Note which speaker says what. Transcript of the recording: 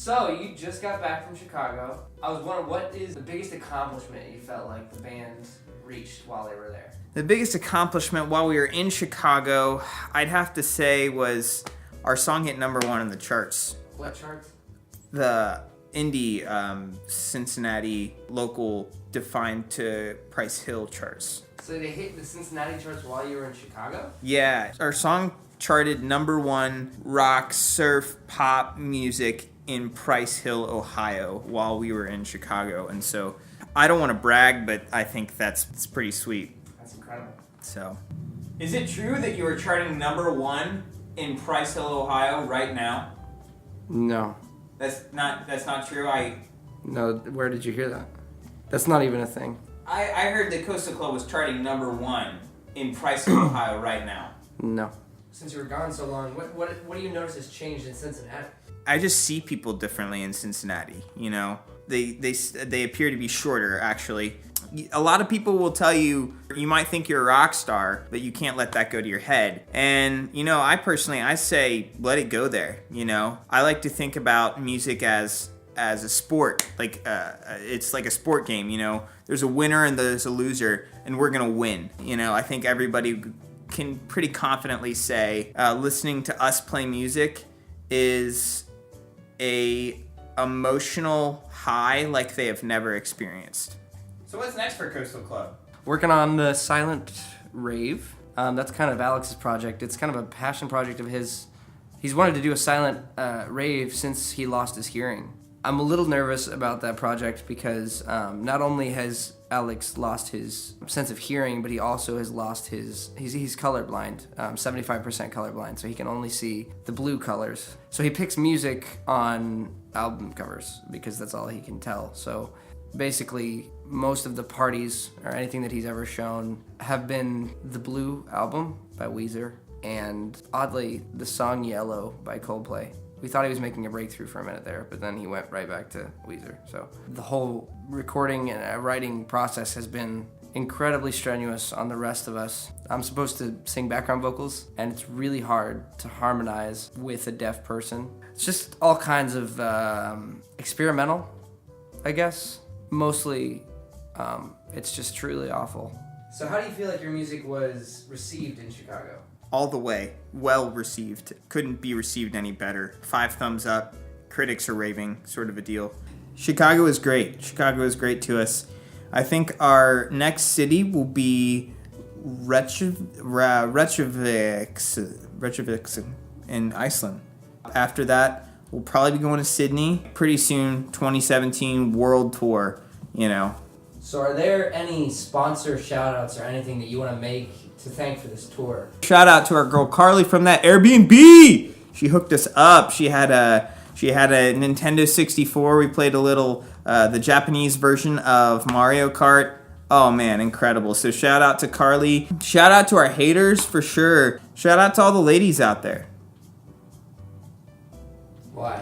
Speaker 1: So, you just got back from Chicago. I was wondering, what is the biggest accomplishment you felt like the band reached while they were there?
Speaker 2: The biggest accomplishment while we were in Chicago, I'd have to say, was our song hit #1 in the charts.
Speaker 1: What charts?
Speaker 2: The indie Cincinnati local defined to Price Hill charts.
Speaker 1: So they hit the Cincinnati charts while you were in Chicago?
Speaker 2: Yeah, our song charted #1 rock, surf, pop music in Price Hill, Ohio while we were in Chicago. And so I don't want to brag, but I think it's pretty sweet.
Speaker 1: That's incredible.
Speaker 2: So, is it true that you are charting #1 in Price Hill, Ohio right now?
Speaker 3: No.
Speaker 2: That's not true.
Speaker 3: No, where did you hear that? That's not even a thing.
Speaker 2: I heard that Coastal Club was charting #1 in Price Hill, Ohio right now.
Speaker 3: No.
Speaker 1: Since you were gone so long, what do you notice has changed in Cincinnati?
Speaker 2: I just see people differently in Cincinnati, you know. They appear to be shorter, actually. A lot of people will tell you, you might think you're a rock star, but you can't let that go to your head. And, you know, I say, let it go there, you know. I like to think about music as a sport, like it's like a sport game, you know. There's a winner and there's a loser, and we're gonna win. You know, I think everybody can pretty confidently say listening to us play music is a emotional high like they have never experienced. So what's next for Coastal Club?
Speaker 3: Working on the silent rave. That's kind of Alex's project. It's kind of a passion project of his. He's wanted to do a silent rave since he lost his hearing. I'm a little nervous about that project because not only has Alex lost his sense of hearing, but he also has lost he's colorblind, 75% colorblind, so he can only see the blue colors. So he picks music on album covers because that's all he can tell. So basically, most of the parties or anything that he's ever shown have been the Blue album by Weezer and, oddly, the song Yellow by Coldplay. We thought he was making a breakthrough for a minute there, but then he went right back to Weezer. So the whole recording and writing process has been incredibly strenuous on the rest of us. I'm supposed to sing background vocals, and it's really hard to harmonize with a deaf person. It's just all kinds of experimental, I guess. Mostly, it's just truly awful.
Speaker 1: So how do you feel like your music was received in Chicago?
Speaker 2: All the way, well received. Couldn't be received any better. 5 thumbs up. Critics are raving, sort of a deal. Chicago is great. Chicago is great to us. I think our next city will be Reykjavik in Iceland. After that, we'll probably be going to Sydney pretty soon. 2017 World Tour, you know.
Speaker 1: So are there any sponsor shout-outs or anything that you want to make to thank for this tour?
Speaker 2: Shout out to our girl Carly from that Airbnb. She hooked us up. She had a Nintendo 64. We played a little the Japanese version of Mario Kart. Oh man, incredible. So shout out to Carly. Shout out to our haters for sure. Shout out to all the ladies out there.
Speaker 1: Why?